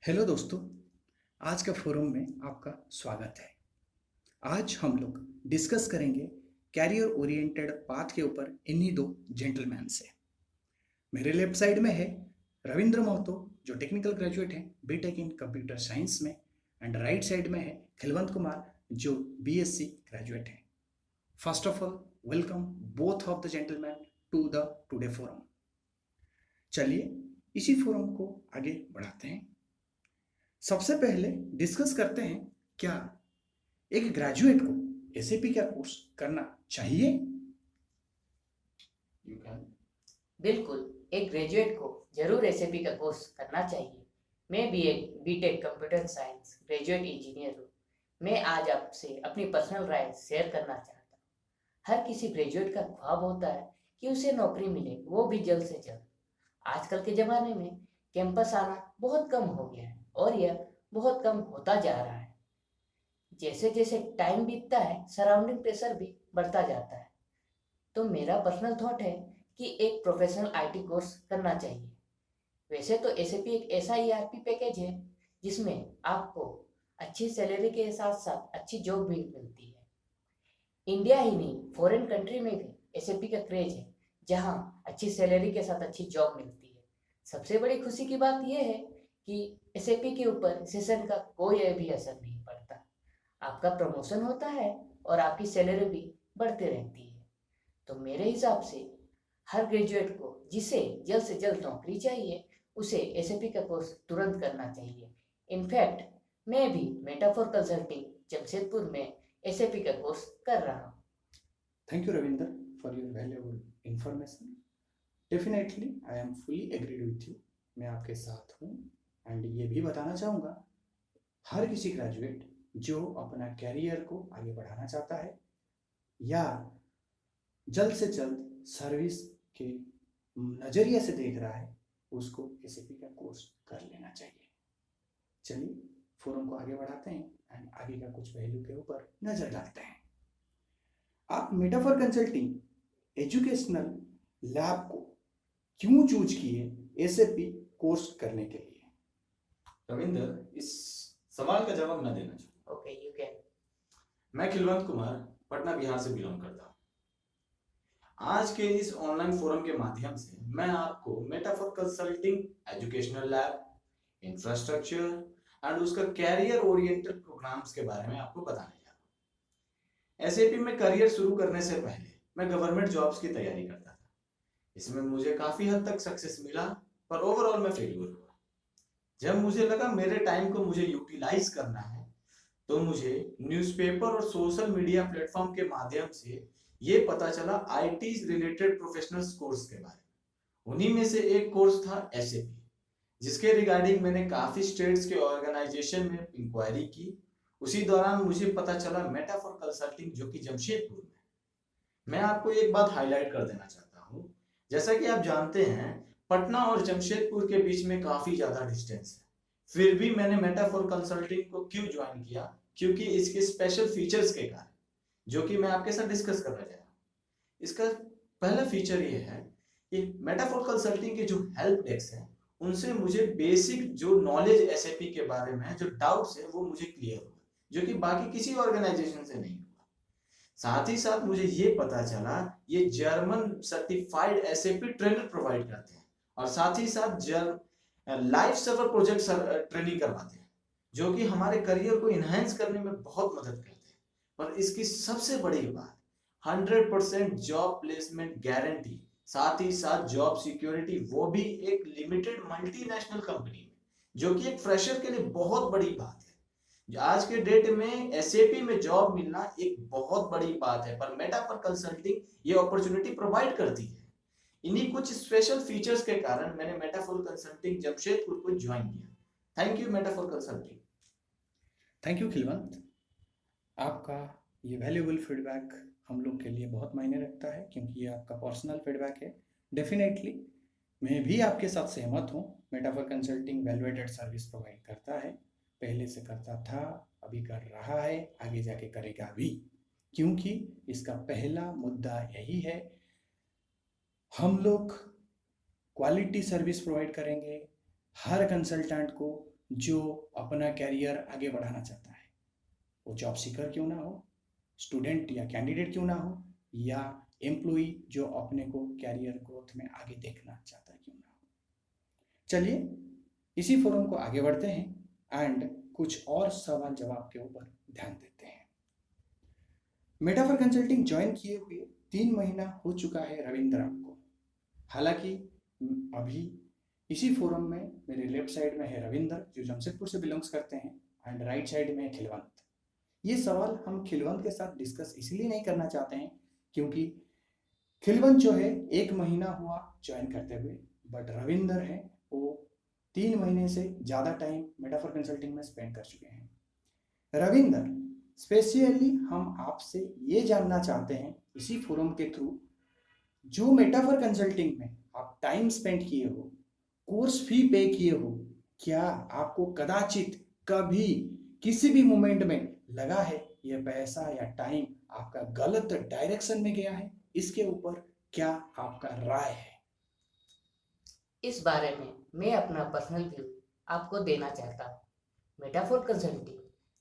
Hello दोस्तों, आज का फोरम में आपका स्वागत है। आज हम लोग डिस्कस करेंगे कैरियर ओरिएंटेड पाथ के ऊपर इन्हीं दो जेंटलमैन से। मेरे लेफ्ट साइड में है रविंद्र महतो, जो टेक्निकल ग्रेजुएट हैं बीटेक इन कंप्यूटर साइंस में, एंड राइट साइड में है खिलवंत कुमार, जो बीएससी ग्रेजुएट हैं। First of all, welcome both of the gentleman to the today forum. चलिए इसी फोरम को आगे बढ़ाते हैं। सबसे पहले डिस्कस करते हैं, क्या एक ग्रेजुएट को एसएपी का कोर्स करना चाहिए? बिल्कुल, एक ग्रेजुएट को जरूर एसएपी का कोर्स करना चाहिए। मैं भी एक BTech computer science graduate engineer हूँ। मैं आज आपसे अपनी पर्सनल राय शेयर करना चाहता हूँ। हर किसी ग्रेजुएट का ख्वाब होता है कि उसे नौकरी मिले, वो भी जल्द से जल्द। आजकल के ज़माने में कैंपस आना बहुत कम हो गया है और यह बहुत कम होता जा रहा है। जैसे जैसे टाइम बीतता है, सराउंडिंग प्रेशर भी बढ़ता जाता है। तो मेरा पर्सनल थॉट है कि एक प्रोफेशनल आईटी कोर्स करना चाहिए। वैसे तो एसएपी एक ऐसा ईआरपी पैकेज है जिसमें आपको अच्छी सैलरी के साथ साथ अच्छी जॉब भी मिलती है। इंडिया ही नहीं, फॉरेन कंट्री में भी एसएपी का क्रेज है, जहां अच्छी सैलरी के साथ अच्छी जॉब मिलती है। सबसे बड़ी खुशी की बात यह है कि एसएपी के ऊपर सेशन का कोई भी असर नहीं पड़ता। आपका प्रमोशन होता है और आपकी सैलरी भी बढ़ती रहती है। तो मेरे हिसाब से हर ग्रेजुएट को जिसे जल्द से जल्द नौकरी चाहिए, उसे एसएपी का कोर्स तुरंत करना चाहिए। इनफैक्ट मैं भी मेटाफोर कंसल्टिंग जमशेदपुर में एसएपी का कोर्स कर रहा हूँ। Thank you Ravinder for your valuable information. Definitely I am fully agreed with you, मैं आपके साथ हूँ। एंड ये भी बताना चाहूँगा, हर किसी ग्रेजुएट जो अपना कैरियर को आगे बढ़ाना चाहता है या जल्द से जल्द सर्विस के नज़रिए से देख रहा है, उसको एसएपी का कोर्स कर लेना चाहिए। चलिए फोरम को आगे बढ़ाते हैं एंड आगे का कुछ पहलू के ऊपर नजर डालते हैं। आप मेटाफर कंसल्टिंग एजुकेशनल लैब को क्यों चूज किए एसएपी कोर्स करने के लिए? रविंदर, इस सवाल का जवाब मैं देना चाहूँगा। Okay, you can. मैं खिलवंत कुमार, पटना बिहार से बिलोंग करता हूँ। आज के इस ऑनलाइन फोरम के माध्यम से मैं आपको metaphor consulting educational lab, infrastructure and उसका कैरियर ओरिएंटेड प्रोग्राम्स के बारे में आपको बताने जा रहा हूँ। एसएपी में करियर शुरू करने से पहले मैं गवर्नमेंट जॉब्स की तैयारी करता था। इसमें मुझे काफी हद तक सक्सेस मिला, पर ओवरऑल मैं फेल्यूर हुआ। जब मुझे लगा मेरे टाइम को मुझे यूटिलाइज करना है, तो मुझे न्यूज़पेपर और सोशल मीडिया प्लेटफॉर्म के माध्यम से ये पता चला आईटी रिलेटेड प्रोफेशनल कोर्स के बारे में। उन्हीं में से एक कोर्स था एसएपी, जिसके रिगार्डिंग मैंने काफी स्टेट्स के ऑर्गेनाइजेशन में इंक्वायरी की। उसी दौरान मुझे पता चला मेटाफोर कंसल्टिंग, जो कि जमशेदपुर में। मैं आपको एक बात हाईलाइट कर देना चाहता हूँ, जैसा कि आप जानते हैं पटना और जमशेदपुर के बीच में काफी ज्यादा डिस्टेंस है। फिर भी मैंने मेटाफोर कंसल्टिंग को क्यों ज्वाइन किया? क्योंकि इसके स्पेशल फीचर्स के कारण, जो कि मैं आपके साथ डिस्कस करना चाह रहा हूँ। इसका पहला फीचर ये है कि मेटाफोर कंसल्टिंग के जो हेल्प डेस्क है, उनसे मुझे बेसिक जो नॉलेज एसएपी के बारे में है, जो डाउट्स है, वो मुझे क्लियर हुआ, जो कि बाकी किसी ऑर्गेनाइजेशन से नहीं हुआ। साथ ही साथ मुझे ये पता चला ये German certified SAP trainer provide करते हैं, और साथ ही साथ लाइव सर्वर प्रोजेक्ट ट्रेनिंग करवाते हैं, जो कि हमारे करियर को इनहेंस करने में बहुत मदद करते हैं। पर इसकी सबसे बड़ी बात, 100% जॉब प्लेसमेंट गारंटी, साथ ही साथ जॉब सिक्योरिटी, वो भी एक लिमिटेड मल्टीनेशनल कंपनी में, जो कि एक फ्रेशर के लिए बहुत बड़ी बात है। आज के डेट में एसएपी में जॉब मिलना एक बहुत बड़ी बात है, पर मेटाफोर कंसल्टिंग ये अपॉर्चुनिटी प्रोवाइड करती है। इन्हीं कुछ स्पेशल फीचर्स के कारण मैंने मेटाफोर कंसल्टिंग जमशेदपुर को ज्वाइन किया। Thank you metaphor consulting. Thank you Khilwant, आपका ये वैल्यूएबल फीडबैक हम लोग के लिए बहुत मायने रखता है, क्योंकि ये आपका पर्सनल फीडबैक है। डेफिनेटली मैं भी आपके साथ सहमत हूँ। Metaphor consulting valuated service provide करता है, पहले से करता था, अभी कर रहा है, आगे जाके करेगा भी, क्योंकि इसका पहला मुद्दा यही है, हम लोग क्वालिटी सर्विस प्रोवाइड करेंगे। हर कंसल्टेंट को जो अपना कैरियर आगे बढ़ाना चाहता है, वो जॉब सीकर क्यों ना हो, स्टूडेंट या कैंडिडेट क्यों ना हो, या एम्प्लॉय जो अपने को कैरियर ग्रोथ में आगे देखना चाहता है क्यों ना हो। चलिए इसी फोरम को आगे बढ़ते हैं एंड कुछ और सवाल जवाब के ऊपर ध्यान देते हैं। मेटाफर कंसल्टिंग ज्वाइन किए हुए 3 महीना हो चुका है रविंद्र आपको। हालांकि अभी इसी फोरम में मेरे लेफ्ट साइड में है रविंद्र जो जमशेदपुर से बिलोंग्स करते हैं एंड राइट साइड में है खिलवंत। ये सवाल हम खिलवंत के साथ डिस्कस इसलिए नहीं करना चाहते हैं क्योंकि खिलवंत जो है 1 महीना हुआ ज्वाइन करते हुए, बट रविंद्र है वो 3 महीने से ज़्यादा टाइम मेटाफर कंसल्टिंग में स्पेंड कर चुके हैं। रविंद्र, स्पेशली हम आपसे ये जानना चाहते हैं इसी फोरम के थ्रू, जो मेटाफर कंसल्टिंग में आप टाइम स्पेंड किए हो, कोर्स फी पे किए हो, क्या आपको कदाचित कभी किसी भी मोमेंट में लगा है ये पैसा या टाइम आपका गलत डायरेक्शन में गया है? इसके ऊपर क्या आपका राय है? इस बारे में मैं अपना पर्सनल व्यू आपको देना चाहता हूँ। मेटाफोर कंसल्टिंग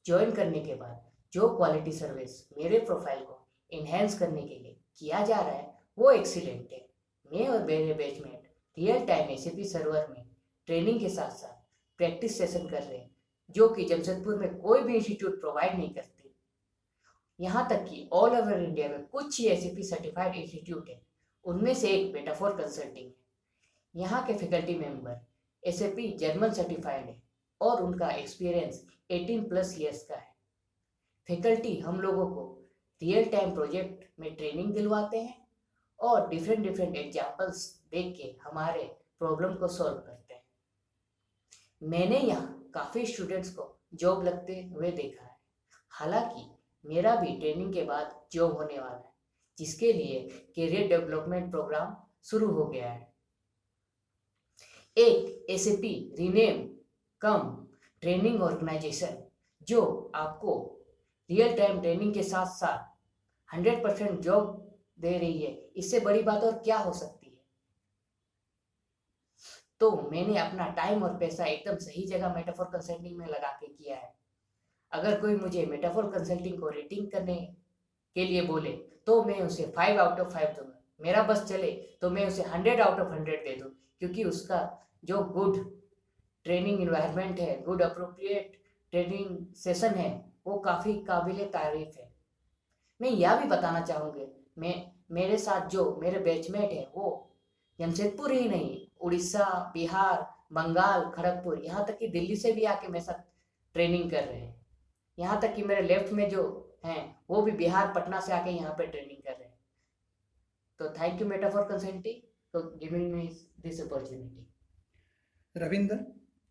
ज्वाइन करने के बाद जो क्वालिटी सर्विस मेरे प्रोफाइल को इन्हेंस करने के लिए किया जा रहा है वो एक्सीलेंट है। मैं और मेरे batchmate real time SAP server में ट्रेनिंग के साथ साथ प्रैक्टिस सेशन कर रहे हैं, जो कि जमशेदपुर में कोई भी इंस्टीट्यूट प्रोवाइड नहीं करती। यहाँ तक कि ऑल ओवर इंडिया में कुछ ही एसएपी सर्टिफाइड इंस्टीट्यूट है, उनमें से एक मेटाफोर कंसल्टिंग है। यहाँ के faculty member SAP German certified है और उनका एक्सपीरियंस 18+ ईयर्स का है। फैकल्टी हम लोगों को रियल टाइम प्रोजेक्ट में ट्रेनिंग दिलवाते हैं और डिफरेंट एग्जांपल्स देख के हमारे प्रॉब्लम को सॉल्व करते हैं। मैंने यहाँ काफ़ी स्टूडेंट्स को जॉब लगते हुए देखा है। हालांकि मेरा भी ट्रेनिंग के बाद जॉब होने वाला है, जिसके लिए कैरियर डेवलपमेंट प्रोग्राम शुरू हो गया है। एक एसएपी रीनेम कम ट्रेनिंग ऑर्गेनाइजेशन जो आपको रियल टाइम ट्रेनिंग के साथ साथ 100% जॉब दे रही है, इससे बड़ी बात और क्या हो सकती है। तो मैंने अपना टाइम और पैसा एकदम सही जगह मेटाफोर कंसल्टिंग में लगा के किया है। अगर कोई मुझे मेटाफोर कंसल्टिंग को रेटिंग करने के लिए बोले तो मैं उसे 5 आउट ऑफ 5 दूंगा। मेरा बस चले तो मैं उसे 100 आउट ऑफ 100 दे दूँ, क्योंकि उसका जो गुड ट्रेनिंग इन्वायरमेंट है, गुड अप्रोप्रिएट ट्रेनिंग सेशन है, वो काफ़ी काबिल तारीफ है। मैं यह भी बताना चाहूँगी, मेरे साथ जो मेरे बैचमेट है वो जमशेदपुर ही नहीं, उड़ीसा, बिहार, बंगाल, खड़गपुर, यहाँ तक कि दिल्ली से भी आके मेरे साथ ट्रेनिंग कर रहे हैं। यहाँ तक कि मेरे लेफ्ट में जो हैं वो भी बिहार, पटना से आके यहाँ पे ट्रेनिंग कर रहे हैं। तो thank you metaphor consulting for giving me this opportunity. Ravindra,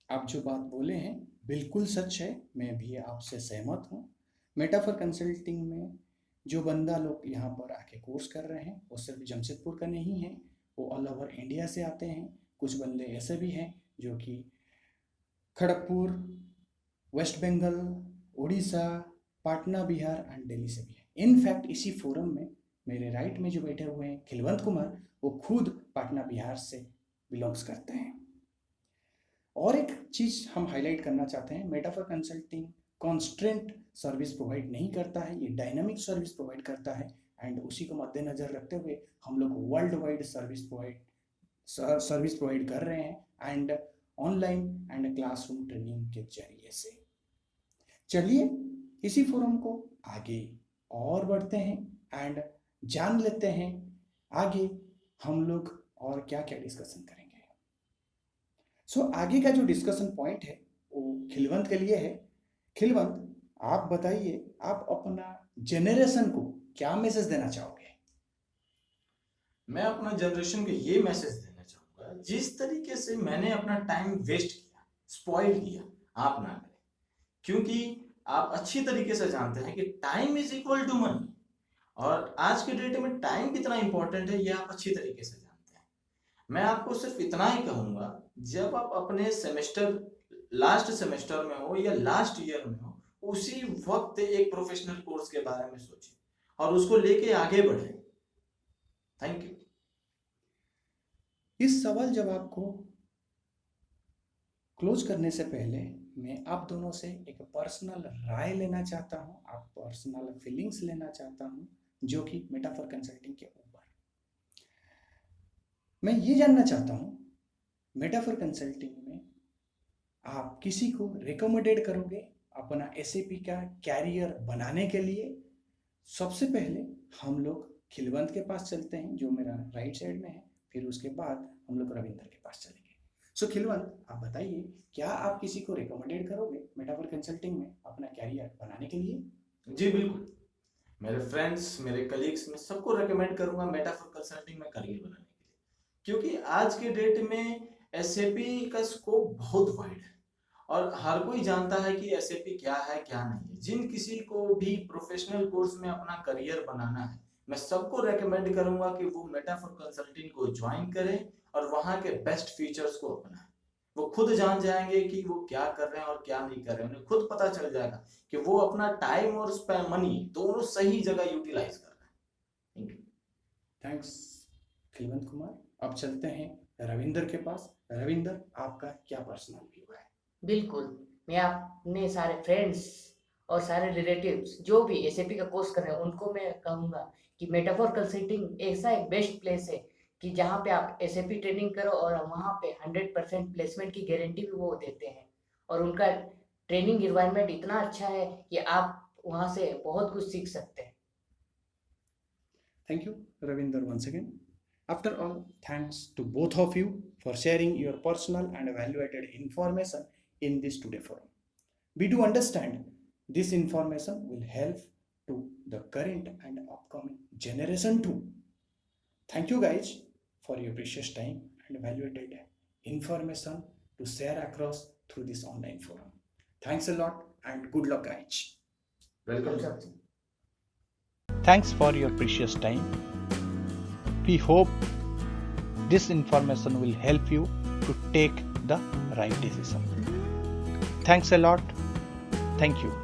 आप जो बात बोले हैं बिल्कुल सच है, मैं भी आपसे सहमत हूँ। मेटाफर कंसल्टिंग में जो बंदा लोग यहाँ पर आके कोर्स कर रहे हैं वो सिर्फ जमशेदपुर का नहीं है, वो ऑल ओवर इंडिया से आते हैं। कुछ बंदे ऐसे भी हैं जो कि खड़गपुर, वेस्ट बंगाल, उड़ीसा, पटना, बिहार एंड दिल्ली से भी हैं। इनफैक्ट इसी फोरम में मेरे राइट में जो बैठे हुए हैं खिलवंत कुमार, वो खुद पटना, बिहार से बिलोंग्स करते हैं। और एक चीज़ हम हाईलाइट करना चाहते हैं, metaphor consulting constant service provide नहीं करता है, ये डायनामिक सर्विस प्रोवाइड करता है एंड उसी को मद्देनज़र रखते हुए हम लोग वर्ल्ड वाइड सर्विस प्रोवाइड कर रहे हैं and online and classroom training के जरिए से। चलिए इसी फोरम को आगे और बढ़ते हैं एंड जान लेते हैं आगे हम लोग और क्या क्या डिस्कशन करेंगे। आगे का जो डिस्कशन पॉइंट है वो खिलवंत के लिए है। खिलवंत, आप बताइए, आप अपना जनरेशन को क्या मैसेज देना चाहोगे? मैं अपना जनरेशन को ये मैसेज देना चाहूंगा, जिस तरीके से मैंने अपना टाइम वेस्ट किया, स्पॉइल किया, आप ना करें। क्योंकि आप अच्छी तरीके से जानते हैं कि time is equal to money, और आज के डेट में टाइम कितना इंपॉर्टेंट है ये आप अच्छी तरीके से जानते हैं। मैं आपको सिर्फ इतना ही कहूंगा, जब आप अपने सेमेस्टर, लास्ट सेमेस्टर में हो या लास्ट ईयर में हो, उसी वक्त एक प्रोफेशनल कोर्स के बारे में सोचिए और उसको लेके आगे बढ़े। Thank you. इस सवाल जवाब को क्लोज करने से पहले मैं आप दोनों से एक पर्सनल राय लेना चाहता हूँ, आप पर्सनल फीलिंग्स लेना चाहता हूँ, जो कि मेटाफर कंसल्टिंग के ऊपर। मैं ये जानना चाहता हूँ, मेटाफर कंसल्टिंग में आप किसी को रिकमेंडेड करोगे अपना SAP का कैरियर बनाने के लिए? सबसे पहले हम लोग खिलवंत के पास चलते हैं, जो मेरा राइट साइड में है, फिर उसके बाद हम लोग रविंदर के पास चलेंगे। सो खिलवंत, आप बताइए, क्या आप किसी को रिकमेंडेड करोगे मेटाफर कंसल्टिंग में अपना कैरियर बनाने के लिए? जी बिल्कुल, मेरे फ्रेंड्स, मेरे कलीग्स, मैं सबको रेकमेंड करूंगा मेटाफर कंसल्टिंग में करियर बनाने के लिए, क्योंकि आज के डेट में SAP का स्कोप बहुत वाइड है और हर कोई जानता है कि SAP क्या है क्या नहीं है। जिन किसी को भी प्रोफेशनल कोर्स में अपना करियर बनाना है, मैं सबको रेकमेंड करूंगा कि वो मेटाफर कंसल्टिंग को ज्वाइन करें और वहां के बेस्ट फीचर्स को अपनाएं। वो खुद जान जाएंगे कि वो क्या कर रहे हैं और क्या नहीं कर रहे हैं। उन्हें खुद पता चल जाएगा कि वो अपना टाइम और मनी दोनों सही जगह यूटिलाइज कर रहे हैं। Thank you. थैंक्स खिलवंत कुमार। अब चलते हैं रविंदर के पास। रविंदर, आपका क्या पर्सनल व्यू है? बिल्कुल, मैं अपने सारे फ्रेंड्स और सारे रिलेटिव्स जो भी SAP का कोर्स कर रहे हैं उनको मैं कहूँगा कि मेटाफर कंसल्टिंग ऐसा एक बेस्ट प्लेस है कि जहाँ पे आप SAP ट्रेनिंग करो और वहाँ पे 100% प्लेसमेंट की गारंटी भी वो देते हैं और उनका ट्रेनिंग इन्वायरमेंट इतना अच्छा है कि आप वहाँ से बहुत कुछ सीख सकते हैं। Thank you, Ravinder, once again. After all, thanks to both of you for sharing your personal and evaluated information in this today forum. We do understand this information will help to the current and upcoming generation too. Thank you guys for your precious time and evaluated information to share across through this online forum. Thanks a lot and good luck, guys. Welcome. Thanks for your precious time. We hope this information will help you to take the right decision. Thanks a lot. Thank you.